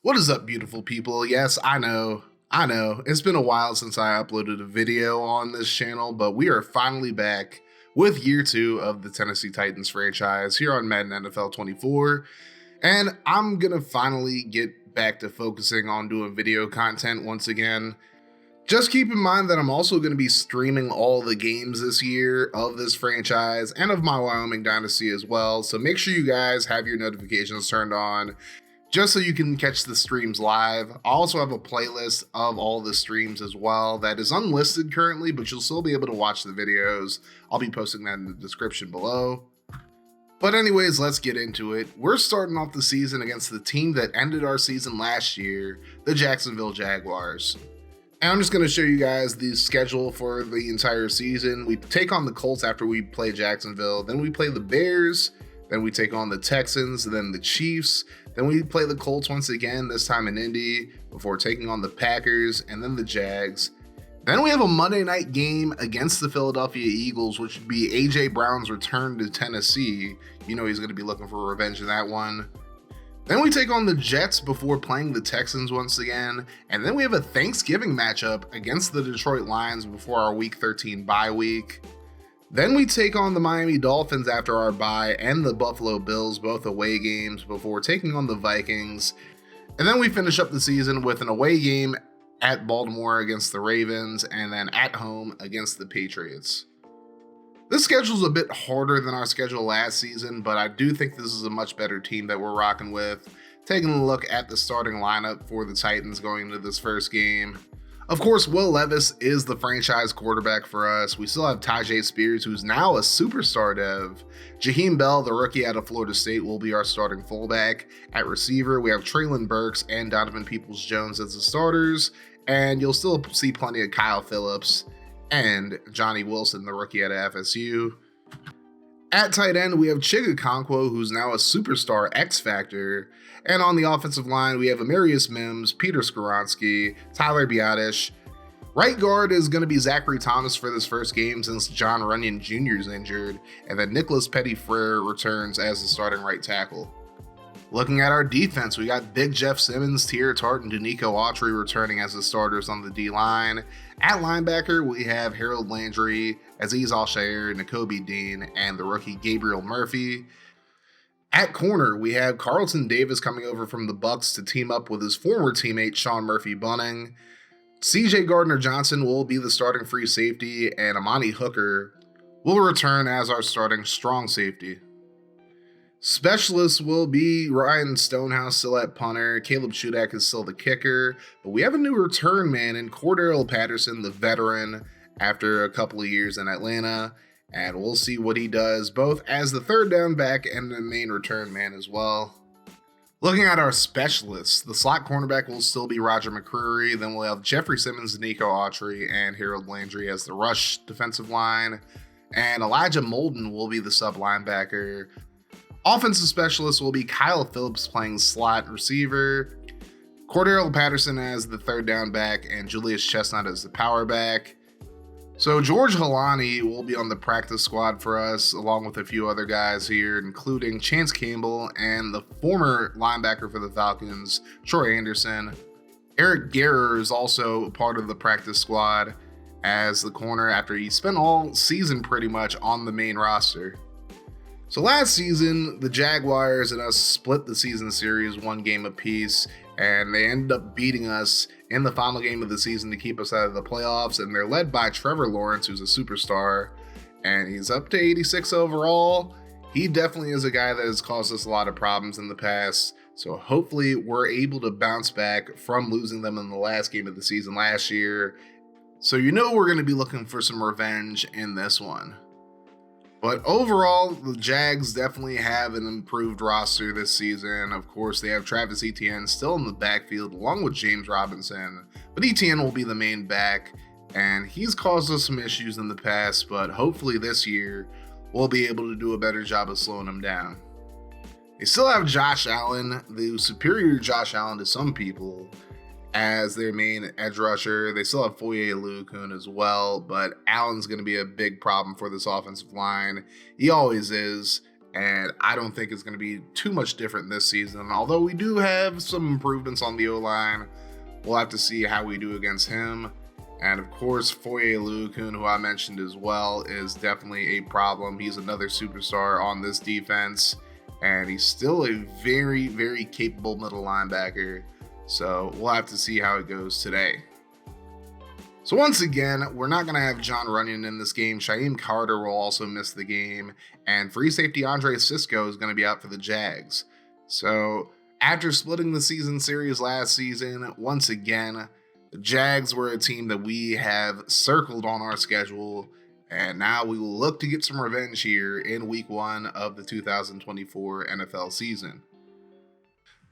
What is up, beautiful people? Yes, I know. It's been a while since I uploaded a video on this channel, but we are finally back with year 2 of the Tennessee Titans franchise here on Madden NFL 24. And I'm gonna finally get back to focusing on doing video content once again. Just keep in mind that I'm also going to be streaming all the games this year of this franchise and of my Wyoming Dynasty as well. So make sure you guys have your notifications turned on just so you can catch the streams live. I also have a playlist of all the streams as well that is unlisted currently, but you'll still be able to watch the videos. I'll be posting that in the description below. But anyways, let's get into it. We're starting off the season against the team that ended our season last year, the Jacksonville Jaguars. And I'm just going to show you guys the schedule for the entire season. We take on the Colts after we play Jacksonville. Then we play the Bears. Then we take on the Texans. Then the Chiefs. Then we play the Colts once again, this time in Indy, before taking on the Packers and then the Jags. Then we have a Monday night game against the Philadelphia Eagles, which would be A.J. Brown's return to Tennessee. You know he's going to be looking for revenge in that one. Then we take on the Jets before playing the Texans once again, and then we have a Thanksgiving matchup against the Detroit Lions before our Week 13 bye week. Then we take on the Miami Dolphins after our bye and the Buffalo Bills, both away games, before taking on the Vikings. And then we finish up the season with an away game at Baltimore against the Ravens, and then at home against the Patriots. This schedule's a bit harder than our schedule last season, but I do think this is a much better team that we're rocking with. Taking a look at the starting lineup for the Titans going into this first game. Of course, Will Levis is the franchise quarterback for us. We still have Tyjae Spears, who's now a superstar dev. Jaheim Bell, the rookie out of Florida State, will be our starting fullback. At receiver, we have Treylon Burks and Donovan Peoples-Jones as the starters, and you'll still see plenty of Kyle Phillips and Johnny Wilson, the rookie out of FSU. At tight end, we have Chig Okonkwo, who's now a superstar X Factor. And on the offensive line, we have Amarius Mims, Peter Skoronski, Tyler Biadasz. Right guard is going to be Zachary Thomas for this first game since John Runyon Jr. is injured. And then Nicholas Petty-Frere returns as the starting right tackle. Looking at our defense, we got Big Jeff Simmons, Tier Tart, and Danico Autry returning as the starters on the D-line. At linebacker, we have Harold Landry, Azeez Al-Shaair, Nakobe Dean, and the rookie Gabriel Murphy. At corner, we have Carlton Davis coming over from the Bucs to team up with his former teammate Sean Murphy-Bunting. CJ Gardner-Johnson will be the starting free safety, and Amani Hooker will return as our starting strong safety. Specialists will be Ryan Stonehouse still at punter, Caleb Shudak is still the kicker, but we have a new return man in Cordell Patterson, the veteran, after a couple of years in Atlanta, and we'll see what he does both as the third down back and the main return man as well. Looking at our specialists, the slot cornerback will still be Roger McCreary, then we'll have Jeffrey Simmons, Danico Autry, and Harold Landry as the rush defensive line, and Elijah Molden will be the sub linebacker. Offensive specialists will be Kyle Phillips playing slot receiver, Cordell Patterson as the third down back, and Julius Chestnut as the power back. So George Halani will be on the practice squad for us, along with a few other guys here, including Chance Campbell and the former linebacker for the Falcons, Troy Anderson. Eric Guerrer is also part of the practice squad as the corner after he spent all season pretty much on the main roster. So last season, the Jaguars and us split the season series one game apiece, and they ended up beating us in the final game of the season to keep us out of the playoffs, and they're led by Trevor Lawrence, who's a superstar, and he's up to 86 overall. He definitely is a guy that has caused us a lot of problems in the past, so hopefully we're able to bounce back from losing them in the last game of the season last year. So you know we're going to be looking for some revenge in this one. But overall, the Jags definitely have an improved roster this season. Of course, they have Travis Etienne still in the backfield along with James Robinson. But Etienne will be the main back, and he's caused us some issues in the past, but hopefully this year we'll be able to do a better job of slowing him down. They still have Josh Allen, the superior Josh Allen to some people, as their main edge rusher. They still have Foye Oluokun as well, but Allen's going to be a big problem for this offensive line. He always is, and I don't think it's going to be too much different this season. Although we do have some improvements on the O-line, we'll have to see how we do against him. And of course, Foye Oluokun, who I mentioned as well, is definitely a problem. He's another superstar on this defense, and he's still a very, very capable middle linebacker. So we'll have to see how it goes today. So once again, we're not going to have John Runyon in this game. Shaheem Carter will also miss the game, and free safety Andre Cisco is going to be out for the Jags. So after splitting the season series last season, once again, the Jags were a team that we have circled on our schedule, and now we will look to get some revenge here in week 1 of the 2024 NFL season.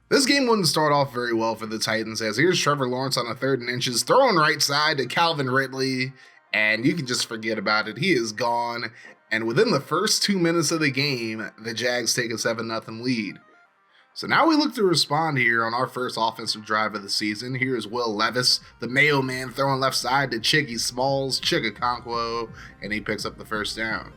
This game wouldn't start off very well for the Titans, as here's Trevor Lawrence on a 3rd and inches, throwing right side to Calvin Ridley, and you can just forget about it. He is gone, and within the first 2 minutes of the game, the Jags take a 7-0 lead. So now we look to respond here on our first offensive drive of the season. Here's Will Levis, the Mayo Man, throwing left side to Chiggy Smalls, Chigga, and he picks up the first down.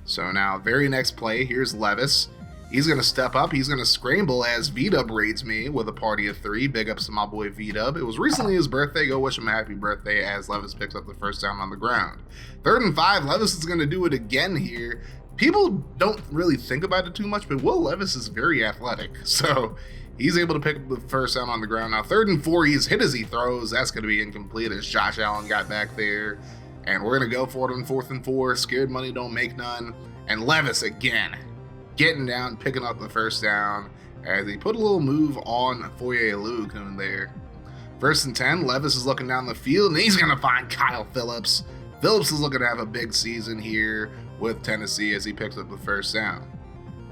So now, very next play, here's Levis. He's going to step up. He's going to scramble as V-Dub raids me with a party of 3. Big ups to my boy V-Dub. It was recently his birthday. Go wish him a happy birthday as Levis picks up the first down on the ground. 3rd and 5. Levis is going to do it again here. People don't really think about it too much, but Will Levis is very athletic. So he's able to pick up the first down on the ground. Now 3rd and 4. He's hit as he throws. That's going to be incomplete as Josh Allen got back there. And we're going to go for it on 4th and 4. Scared money don't make none. And Levis again, getting down, picking up the first down as he put a little move on Foye Oluokun there. 1st and 10, Levis is looking down the field, and he's going to find Kyle Phillips. Phillips is looking to have a big season here with Tennessee as he picks up the first down.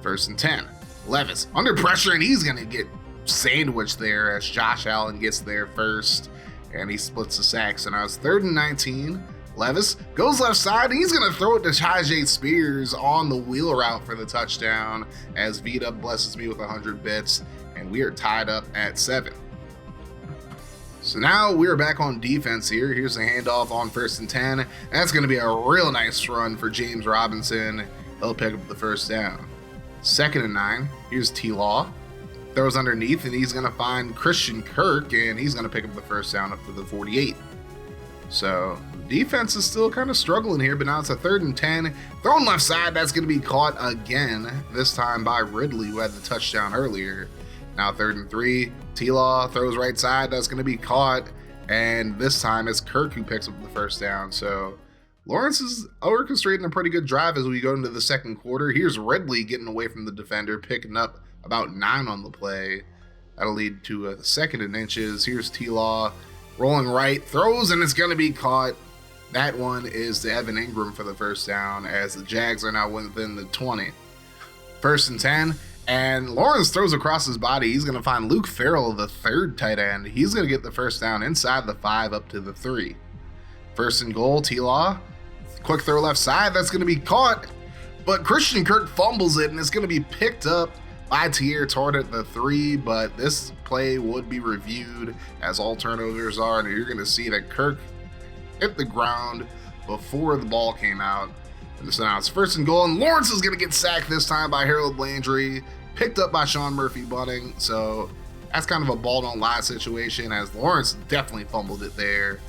1st and 10, Levis under pressure, and he's going to get sandwiched there as Josh Allen gets there first, and he splits the sack. So now it's 3rd and 19. Levis goes left side, and he's going to throw it to Tyjae Spears on the wheel route for the touchdown as V-Dub blesses me with 100 bits, and we are tied up at 7. So now we're back on defense here. Here's the handoff on 1st and 10. That's going to be a real nice run for James Robinson. He'll pick up the first down. 2nd and 9. Here's T-Law. Throws underneath, and he's going to find Christian Kirk, and he's going to pick up the first down up to the 48. So defense is still kind of struggling here, but now it's a 3rd and 10. Thrown left side, that's going to be caught again, this time by Ridley, who had the touchdown earlier. Now 3rd and 3. T-Law throws right side, that's going to be caught, and this time it's Kirk who picks up the first down. So Lawrence is orchestrating a pretty good drive as we go into the 2nd quarter. Here's Ridley getting away from the defender, picking up about 9 on the play. That'll lead to a 2nd and inches. Here's T-Law rolling right, throws, and it's going to be caught. That one is to Evan Ingram for the first down as the Jags are now within the 20. 1st and 10, and Lawrence throws across his body. He's going to find Luke Farrell, the 3rd tight end. He's going to get the first down inside the 5 up to the 3. 1st and goal, T-Law. Quick throw left side. That's going to be caught, but Christian Kirk fumbles it, and it's going to be picked up by Tier Tart at the 3, but this play would be reviewed as all turnovers are, and you're going to see that Kirk hit the ground before the ball came out. And so now it's 1st and goal, and Lawrence is going to get sacked this time by Harold Landry, picked up by Sean Murphy-Bunting. So that's kind of a ball don't lie situation, as Lawrence definitely fumbled it there.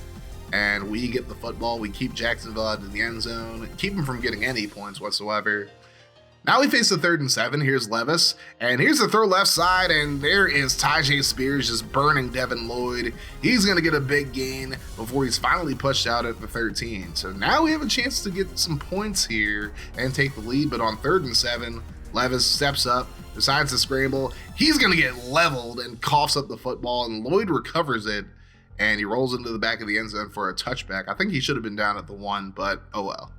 And we get the football, we keep Jacksonville out of the end zone, keep him from getting any points whatsoever. Now we face the 3rd and 7. Here's Levis, and here's the throw left side, and there is Tyjae Spears just burning Devin Lloyd. He's going to get a big gain before he's finally pushed out at the 13. So now we have a chance to get some points here and take the lead, but on 3rd and 7, Levis steps up, decides to scramble. He's going to get leveled and coughs up the football, and Lloyd recovers it, and he rolls into the back of the end zone for a touchback. I think he should have been down at the 1, but oh well.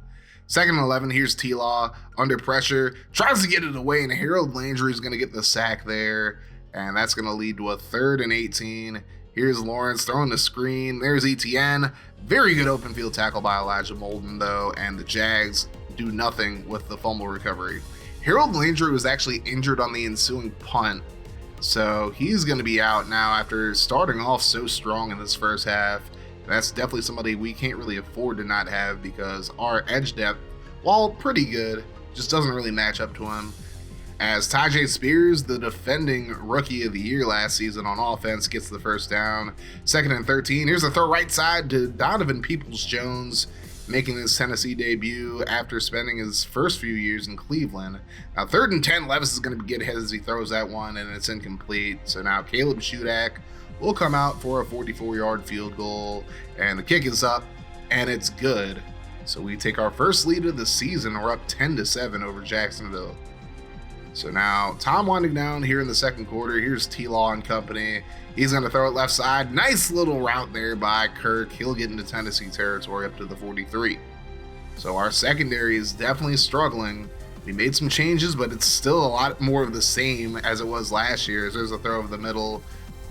2nd and 11, here's T-Law under pressure, tries to get it away, and Harold Landry is going to get the sack there, and that's going to lead to a 3rd and 18. Here's Lawrence throwing the screen. There's Etienne. Very good open field tackle by Elijah Molden, though, and the Jags do nothing with the fumble recovery. Harold Landry was actually injured on the ensuing punt, so he's going to be out now after starting off so strong in this first half. That's definitely somebody we can't really afford to not have because our edge depth, while pretty good, just doesn't really match up to him. as Tyjae Spears, the defending Rookie of the Year last season on offense, gets the first down. 2nd and 13. Here's a throw right side to Donovan Peoples-Jones, making his Tennessee debut after spending his first few years in Cleveland. Now 3rd and 10, Levis is going to get hit as he throws that one, and it's incomplete. So now Caleb Shudak will come out for a 44-yard field goal, and the kick is up, and it's good. So we take our first lead of the season. We're up 10-7 over Jacksonville. So now Tom winding down here in the second quarter. Here's T-Law and company. He's going to throw it left side. Nice little route there by Kirk. He'll get into Tennessee territory up to the 43. So our secondary is definitely struggling. We made some changes, but it's still a lot more of the same as it was last year. There's a throw over the middle.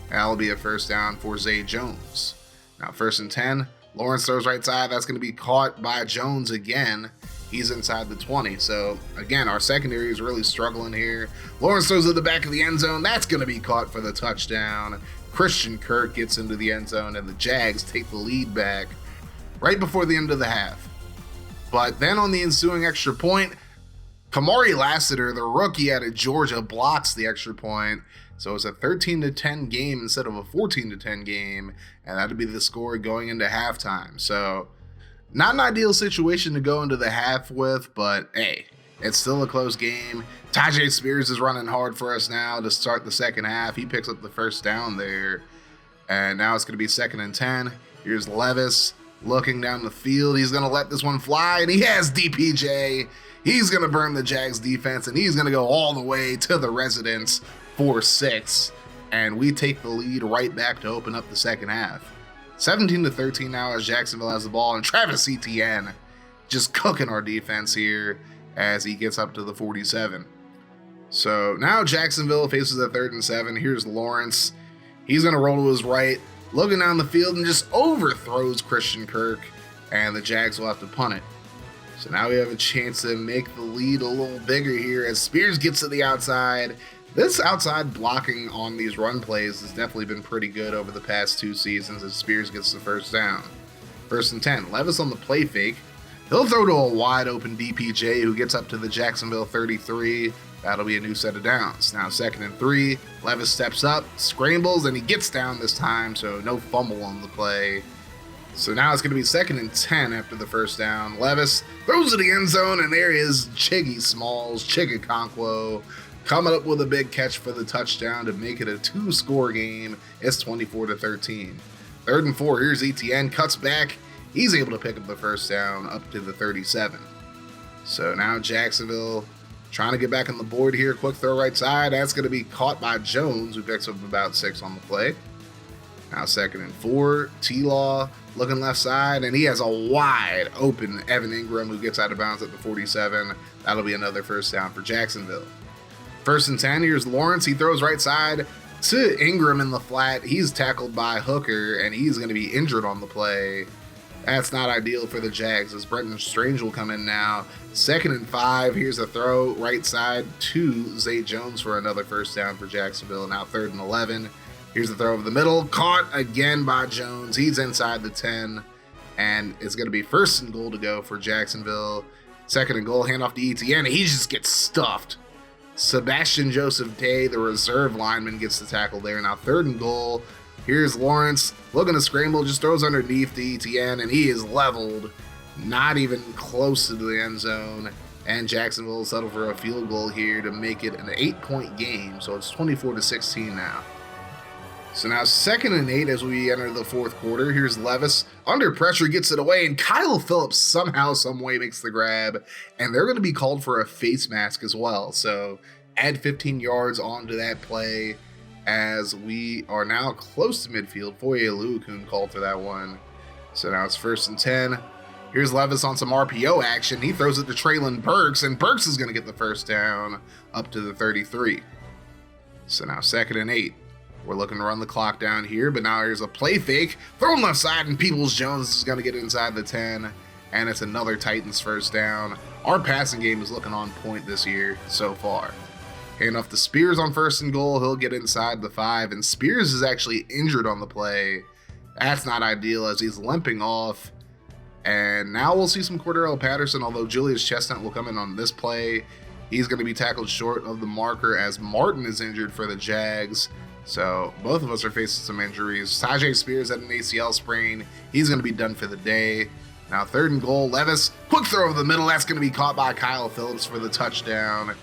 That'll be a first down for Zay Jones. Now 1st and 10. Lawrence throws right side. That's going to be caught by Jones again. He's inside the 20. So again, our secondary is really struggling here. Lawrence throws to the back of the end zone. That's going to be caught for the touchdown. Christian Kirk gets into the end zone, and the Jags take the lead back right before the end of the half. But then on the ensuing extra point, Kamari Lassiter, the rookie out of Georgia, blocks the extra point. So it's a 13-10 game instead of a 14-10 game, and that'd be the score going into halftime. So not an ideal situation to go into the half with, but hey, it's still a close game. Tyjae Spears is running hard for us now to start the second half. He picks up the first down there, and now it's going to be 2nd and 10. Here's Levis looking down the field. He's going to let this one fly, and he has DPJ. He's going to burn the Jags defense, and he's going to go all the way to the residence for 6, and we take the lead right back to open up the second half. 17-13 now as Jacksonville has the ball, and Travis Etienne just cooking our defense here as he gets up to the 47. So now Jacksonville faces a 3rd and 7. Here's Lawrence. He's going to roll to his right, looking down the field, and just overthrows Christian Kirk, and the Jags will have to punt it. So now we have a chance to make the lead a little bigger here as Spears gets to the outside. This outside blocking on these run plays has definitely been pretty good over the past 2 seasons as Spears gets the first down. 1st and 10. Levis on the play fake. He'll throw to a wide open DPJ who gets up to the Jacksonville 33. That'll be a new set of downs. Now 2nd and 3. Levis steps up, scrambles, and he gets down this time, so no fumble on the play. So now it's going to be 2nd and 10 after the first down. Levis throws to the end zone, and there is Chiggy Smalls, Chigakonkwo, coming up with a big catch for the touchdown to make it a 2-score game. It's 24-13. 3rd and 4. Here's Etienne, cuts back. He's able to pick up the first down up to the 37. So now Jacksonville trying to get back on the board here. Quick throw right side. That's going to be caught by Jones, who picks up about 6 on the play. Now 2nd and 4. T-Law looking left side, and he has a wide open Evan Ingram who gets out of bounds at the 47. That'll be another first down for Jacksonville. 1st and 10, here's Lawrence. He throws right side to Ingram in the flat. He's tackled by Hooker, and he's going to be injured on the play. That's not ideal for the Jags as Brenton Strange will come in now. 2nd and 5, here's a throw right side to Zay Jones for another first down for Jacksonville. Now 3rd and 11. Here's the throw over the middle. Caught again by Jones. He's inside the 10, and it's going to be 1st and goal to go for Jacksonville. 2nd and goal, handoff to Etienne. He just gets stuffed. Sebastian Joseph Day, the reserve lineman, gets the tackle there. Now 3rd and goal. Here's Lawrence looking to scramble, just throws underneath to Etienne, and he is leveled, not even close to the end zone. And Jacksonville will settle for a field goal here to make it an 8-point game. So it's 24-16 now. So now 2nd and 8 as we enter the 4th quarter. Here's Levis under pressure, gets it away, and Kyle Phillips somehow, someway makes the grab, and they're going to be called for a face mask as well. So add 15 yards onto that play as we are now close to midfield. Foye Oluokun called for that one. So now it's 1st and 10. Here's Levis on some RPO action. He throws it to Traylon Burks, and Burks is going to get the first down up to the 33. So now 2nd and 8. We're looking to run the clock down here, but now here's a play fake. Throw him left side, and Peoples-Jones is going to get inside the 10, and it's another Titans first down. Our passing game is looking on point this year so far. Hand off to Spears on 1st and goal. He'll get inside the 5, and Spears is actually injured on the play. That's not ideal as he's limping off. And now we'll see some Cordero Patterson, although Julius Chestnut will come in on this play. He's going to be tackled short of the marker as Martin is injured for the Jags. So both of us are facing some injuries. Tyjae Spears had an ACL sprain. He's going to be done for the day. Now 3rd and goal. Levis, quick throw over the middle. That's going to be caught by Kyle Phillips for the touchdown.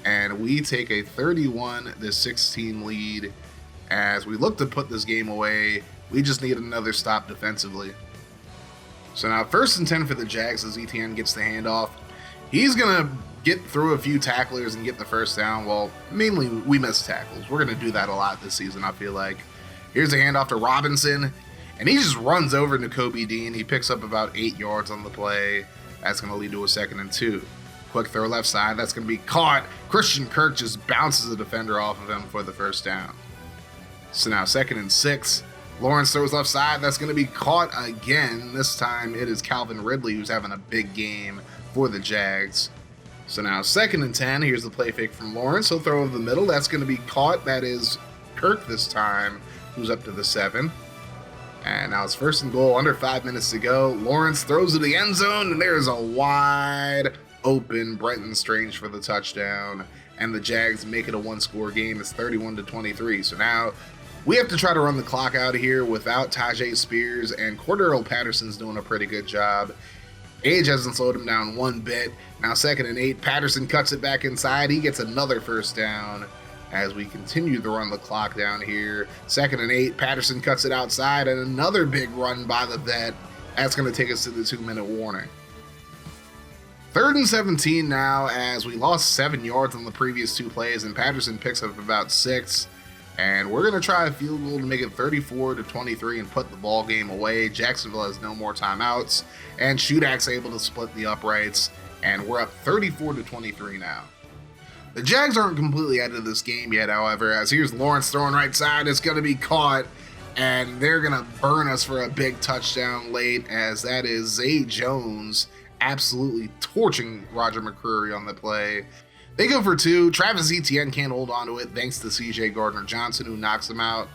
And we take a 31-16 lead as we look to put this game away. We just need another stop defensively. So now 1st and 10 for the Jags as Etienne gets the handoff. He's going to get through a few tacklers and get the first down. Well, mainly we miss tackles. We're going to do that a lot this season, I feel like. Here's a handoff to Robinson, and he just runs over Nakobe Dean. He picks up about 8 yards on the play. That's going to lead to a 2nd and 2. Quick throw left side. That's going to be caught. Christian Kirk just bounces the defender off of him for the first down. So now 2nd and 6. Lawrence throws left side. That's going to be caught again. This time it is Calvin Ridley who's having a big game for the Jags. So now 2nd and 10. Here's the play fake from Lawrence. He'll throw over the middle. That's going to be caught. That is Kirk this time, who's up to the 7. And now it's 1st and goal, under 5 minutes to go. Lawrence throws to the end zone, and there's a wide open Brenton Strange for the touchdown. And the Jags make it a 1-score game. It's 31-23. So now we have to try to run the clock out of here without Tyjae Spears, and Cordero Patterson's doing a pretty good job. Age hasn't slowed him down one bit. Now 2nd and 8. Patterson cuts it back inside. He gets another first down as we continue to run the clock down here. 2nd and 8. Patterson cuts it outside, and another big run by the vet. That's going to take us to the 2-minute warning. 3rd and 17 now as we lost 7 yards on the previous 2 plays, and Patterson picks up about 6. And we're going to try a field goal to make it 34-23 and put the ball game away. Jacksonville has no more timeouts, and Shudak's able to split the uprights, and we're up 34-23 now. The Jags aren't completely out of this game yet, however, as here's Lawrence throwing right side. It's going to be caught, and they're going to burn us for a big touchdown late, as that is Zay Jones absolutely torching Roger McCreary on the play. They go for 2. Travis Etienne can't hold on to it thanks to CJ Gardner-Johnson, who knocks him out.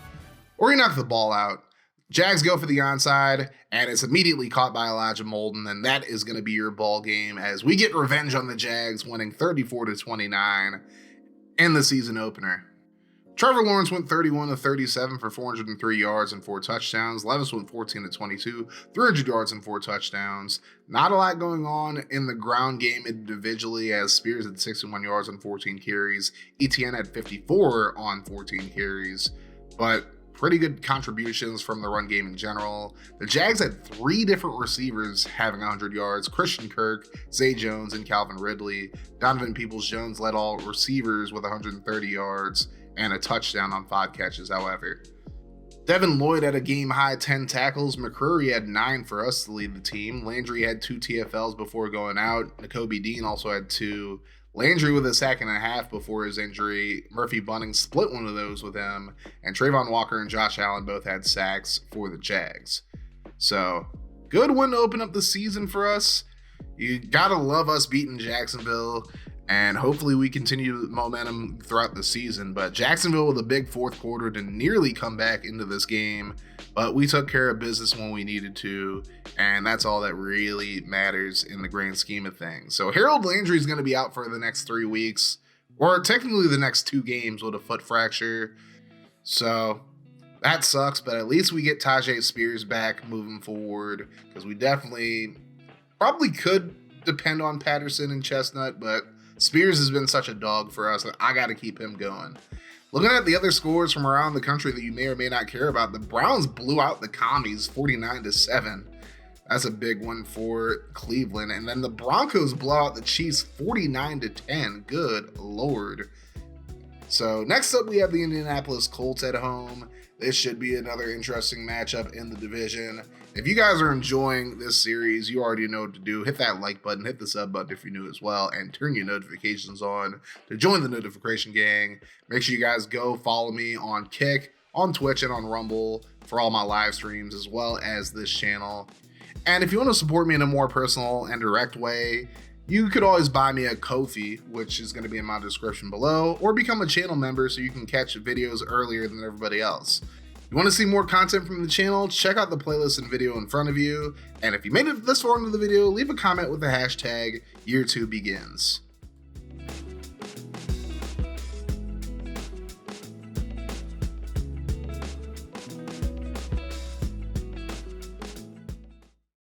Or he knocked the ball out. Jags go for the onside, and it's immediately caught by Elijah Molden, and that is going to be your ball game as we get revenge on the Jags, winning 34-29 in the season opener. Trevor Lawrence went 31-37 for 403 yards and 4 touchdowns. Levis went 14-22, 300 yards and 4 touchdowns. Not a lot going on in the ground game individually, as Spears had 61 yards on 14 carries. Etienne had 54 on 14 carries, but pretty good contributions from the run game in general. The Jags had 3 different receivers having 100 yards: Christian Kirk, Zay Jones, and Calvin Ridley. Donovan Peoples-Jones led all receivers with 130 yards and a touchdown on 5 catches, however. Devin Lloyd had a game-high 10 tackles. McCreary had 9 for us to lead the team. Landry had 2 TFLs before going out. Nakobe Dean also had 2. Landry with a sack and a half before his injury. Murphy Bunning split one of those with him. And Trayvon Walker and Josh Allen both had sacks for the Jags. So, good win to open up the season for us. You gotta love us beating Jacksonville, and hopefully we continue the momentum throughout the season. But Jacksonville with a big 4th quarter to nearly come back into this game, but we took care of business when we needed to, and that's all that really matters in the grand scheme of things. So Harold Landry is going to be out for the next 3 weeks, or technically the next 2 games with a foot fracture. So that sucks, but at least we get Tyjae Spears back moving forward, because we definitely probably could depend on Patterson and Chestnut, but Spears has been such a dog for us that I got to keep him going. Looking at the other scores from around the country that you may or may not care about, the Browns blew out the Commies 49-7. That's a big one for Cleveland. And then the Broncos blow out the Chiefs 49-10. Good Lord. So next up, we have the Indianapolis Colts at home. This should be another interesting matchup in the division. If you guys are enjoying this series, you already know what to do. Hit that like button, hit the sub button if you're new as well, and turn your notifications on to join the notification gang. Make sure you guys go follow me on Kick, on Twitch, and on Rumble for all my live streams, as well as this channel. And if you want to support me in a more personal and direct way, you could always buy me a Ko-fi, which is going to be in my description below, or become a channel member so you can catch videos earlier than everybody else. If you want to see more content from the channel, check out the playlist and video in front of you. And if you made it this far into the video, leave a comment with the hashtag Year2Begins.